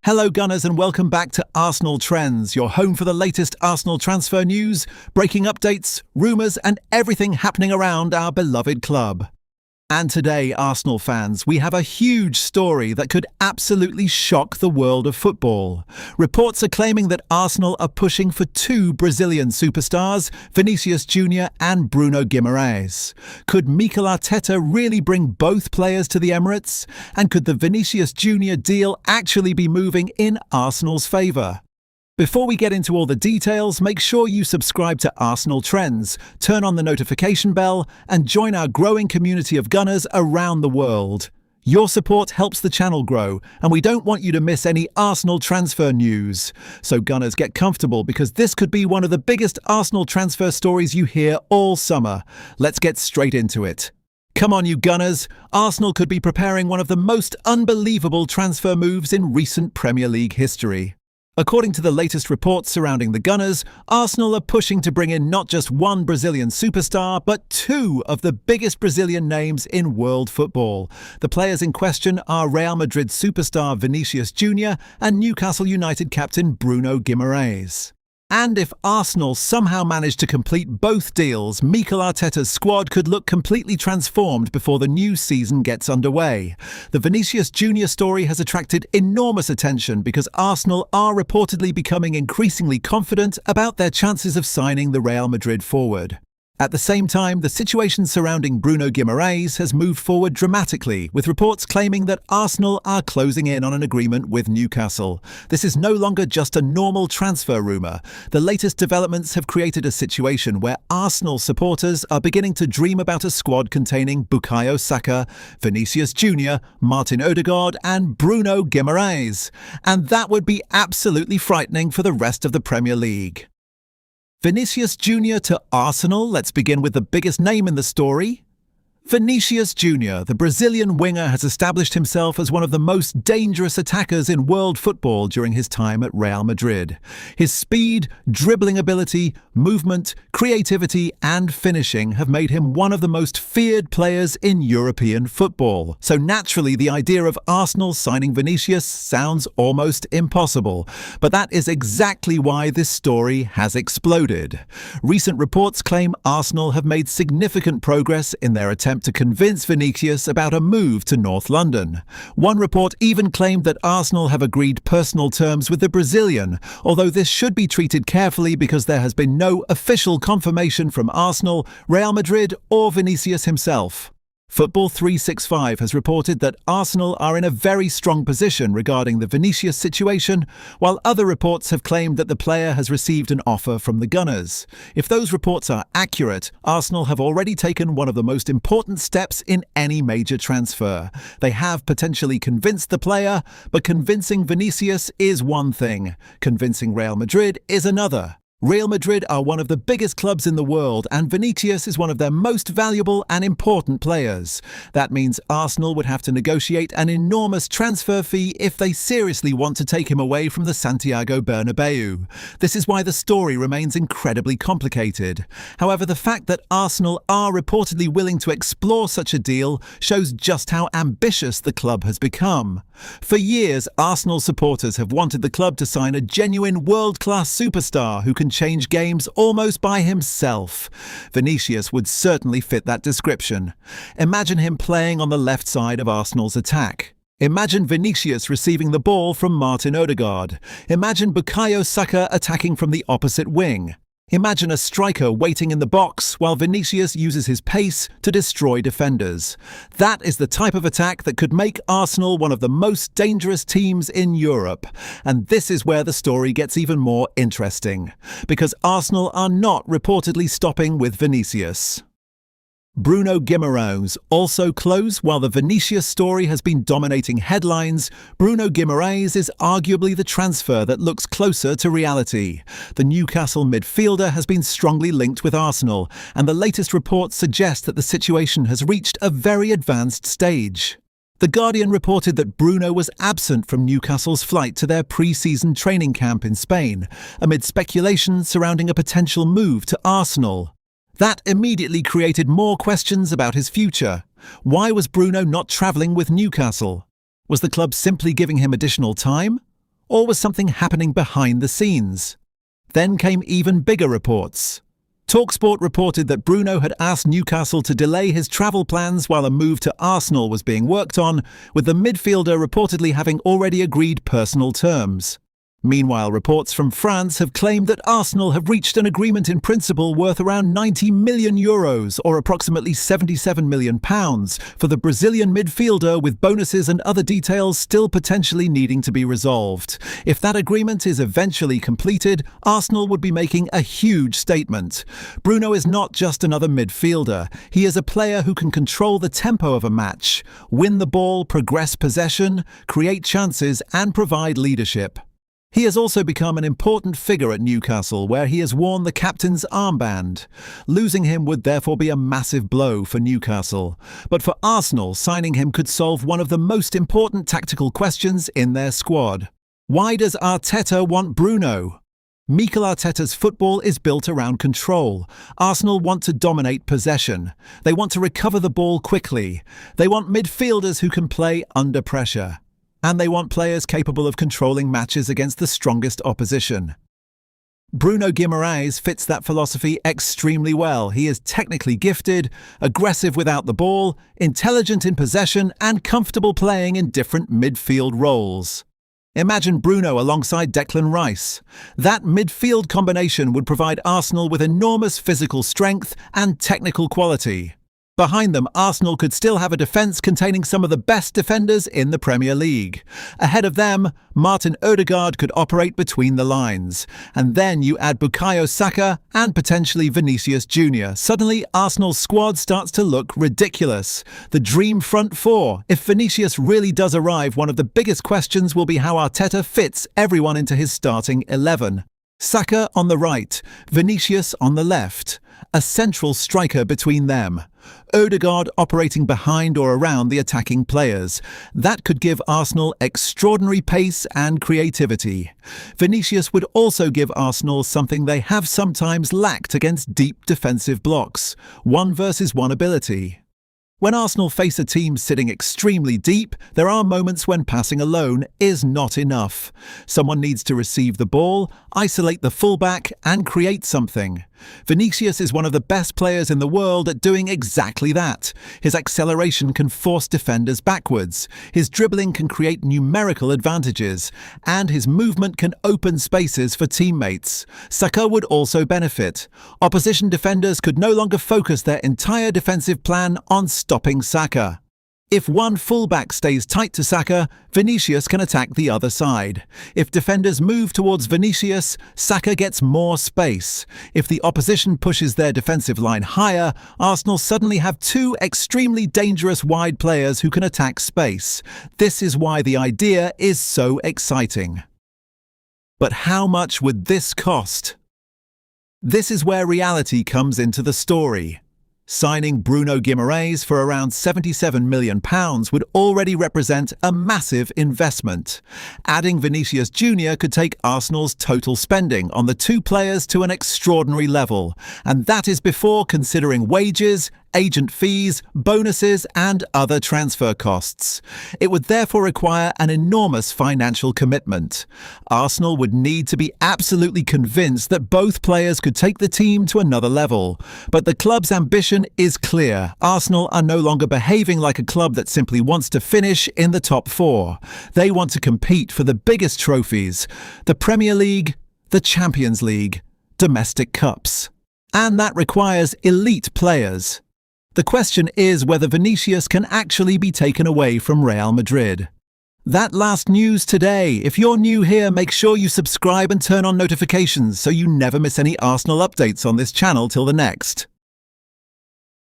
Hello Gunners and welcome back to Arsenal Trends, your home for the latest Arsenal transfer news, breaking updates, rumours and everything happening around our beloved club. And today, Arsenal fans, we have a huge story that could absolutely shock the world of football. Reports are claiming that Arsenal are pushing for two Brazilian superstars, Vinicius Junior and Bruno Guimaraes. Could Mikel Arteta really bring both players to the Emirates? And could the Vinicius Junior deal actually be moving in Arsenal's favour? Before we get into all the details, make sure you subscribe to Arsenal Trends, turn on the notification bell, and join our growing community of Gunners around the world. Your support helps the channel grow, and we don't want you to miss any Arsenal transfer news. So Gunners, get comfortable because this could be one of the biggest Arsenal transfer stories you hear all summer. Let's get straight into it. Come on, you Gunners. Arsenal could be preparing one of the most unbelievable transfer moves in recent Premier League history. According to the latest reports surrounding the Gunners, Arsenal are pushing to bring in not just one Brazilian superstar, but two of the biggest Brazilian names in world football. The players in question are Real Madrid superstar Vinicius Junior and Newcastle United captain Bruno Guimaraes. And if Arsenal somehow manage to complete both deals, Mikel Arteta's squad could look completely transformed before the new season gets underway. The Vinicius Junior story has attracted enormous attention because Arsenal are reportedly becoming increasingly confident about their chances of signing the Real Madrid forward. At the same time, the situation surrounding Bruno Guimaraes has moved forward dramatically, with reports claiming that Arsenal are closing in on an agreement with Newcastle. This is no longer just a normal transfer rumour. The latest developments have created a situation where Arsenal supporters are beginning to dream about a squad containing Bukayo Saka, Vinicius Junior, Martin Odegaard and Bruno Guimaraes. And that would be absolutely frightening for the rest of the Premier League. Vinicius Junior to Arsenal. Let's begin with the biggest name in the story. Vinicius Junior, the Brazilian winger, has established himself as one of the most dangerous attackers in world football during his time at Real Madrid. His speed, dribbling ability, movement, creativity and finishing have made him one of the most feared players in European football. So naturally, the idea of Arsenal signing Vinicius sounds almost impossible. But that is exactly why this story has exploded. Recent reports claim Arsenal have made significant progress in their attempt to convince Vinicius about a move to North London. One report even claimed that Arsenal have agreed personal terms with the Brazilian, although this should be treated carefully because there has been no official confirmation from Arsenal, Real Madrid or Vinicius himself. Football 365 has reported that Arsenal are in a very strong position regarding the Vinicius situation, while other reports have claimed that the player has received an offer from the Gunners. If those reports are accurate, Arsenal have already taken one of the most important steps in any major transfer. They have potentially convinced the player, but convincing Vinicius is one thing. Convincing Real Madrid is another. Real Madrid are one of the biggest clubs in the world and Vinicius is one of their most valuable and important players. That means Arsenal would have to negotiate an enormous transfer fee if they seriously want to take him away from the Santiago Bernabeu. This is why the story remains incredibly complicated. However, the fact that Arsenal are reportedly willing to explore such a deal shows just how ambitious the club has become. For years, Arsenal supporters have wanted the club to sign a genuine world-class superstar who can change games almost by himself. Vinicius would certainly fit that description. Imagine him playing on the left side of Arsenal's attack. Imagine Vinicius receiving the ball from Martin Odegaard. Imagine Bukayo Saka attacking from the opposite wing. Imagine a striker waiting in the box while Vinicius uses his pace to destroy defenders. That is the type of attack that could make Arsenal one of the most dangerous teams in Europe. And this is where the story gets even more interesting, because Arsenal are not reportedly stopping with Vinicius. Bruno Guimaraes also close. While the Vinicius story has been dominating headlines, Bruno Guimaraes is arguably the transfer that looks closer to reality. The Newcastle midfielder has been strongly linked with Arsenal, and the latest reports suggest that the situation has reached a very advanced stage. The Guardian reported that Bruno was absent from Newcastle's flight to their pre-season training camp in Spain, amid speculation surrounding a potential move to Arsenal. That immediately created more questions about his future. Why was Bruno not travelling with Newcastle? Was the club simply giving him additional time? Or was something happening behind the scenes? Then came even bigger reports. TalkSport reported that Bruno had asked Newcastle to delay his travel plans while a move to Arsenal was being worked on, with the midfielder reportedly having already agreed personal terms. Meanwhile, reports from France have claimed that Arsenal have reached an agreement in principle worth around €90 million, or approximately £77 million, for the Brazilian midfielder, with bonuses and other details still potentially needing to be resolved. If that agreement is eventually completed, Arsenal would be making a huge statement. Bruno is not just another midfielder. He is a player who can control the tempo of a match, win the ball, progress possession, create chances, and provide leadership. He has also become an important figure at Newcastle, where he has worn the captain's armband. Losing him would therefore be a massive blow for Newcastle. But for Arsenal, signing him could solve one of the most important tactical questions in their squad. Why does Arteta want Bruno? Mikel Arteta's football is built around control. Arsenal want to dominate possession. They want to recover the ball quickly. They want midfielders who can play under pressure. And they want players capable of controlling matches against the strongest opposition. Bruno Guimaraes fits that philosophy extremely well. He is technically gifted, aggressive without the ball, intelligent in possession, and comfortable playing in different midfield roles. Imagine Bruno alongside Declan Rice. That midfield combination would provide Arsenal with enormous physical strength and technical quality. Behind them, Arsenal could still have a defence containing some of the best defenders in the Premier League. Ahead of them, Martin Odegaard could operate between the lines. And then you add Bukayo Saka and potentially Vinicius Jr. Suddenly, Arsenal's squad starts to look ridiculous. The dream front four. If Vinicius really does arrive, one of the biggest questions will be how Arteta fits everyone into his starting 11. Saka on the right, Vinicius on the left. A central striker between them. Odegaard operating behind or around the attacking players. That could give Arsenal extraordinary pace and creativity. Vinicius would also give Arsenal something they have sometimes lacked against deep defensive blocks: 1-versus-1 ability. When Arsenal face a team sitting extremely deep, there are moments when passing alone is not enough. Someone needs to receive the ball, isolate the fullback, and create something. Vinicius is one of the best players in the world at doing exactly that. His acceleration can force defenders backwards, his dribbling can create numerical advantages, and his movement can open spaces for teammates. Saka would also benefit. Opposition defenders could no longer focus their entire defensive plan on stopping Saka. If one fullback stays tight to Saka, Vinicius can attack the other side. If defenders move towards Vinicius, Saka gets more space. If the opposition pushes their defensive line higher, Arsenal suddenly have two extremely dangerous wide players who can attack space. This is why the idea is so exciting. But how much would this cost? This is where reality comes into the story. Signing Bruno Guimaraes for around £77 million would already represent a massive investment. Adding Vinicius Jr. could take Arsenal's total spending on the two players to an extraordinary level, and that is before considering wages, agent fees, bonuses, and other transfer costs. It would therefore require an enormous financial commitment. Arsenal would need to be absolutely convinced that both players could take the team to another level. But the club's ambition is clear. Arsenal are no longer behaving like a club that simply wants to finish in the top four. They want to compete for the biggest trophies: the Premier League, the Champions League, domestic cups. And that requires elite players. The question is whether Vinicius can actually be taken away from Real Madrid. That last news today. If you're new here, make sure you subscribe and turn on notifications so you never miss any Arsenal updates on this channel till the next.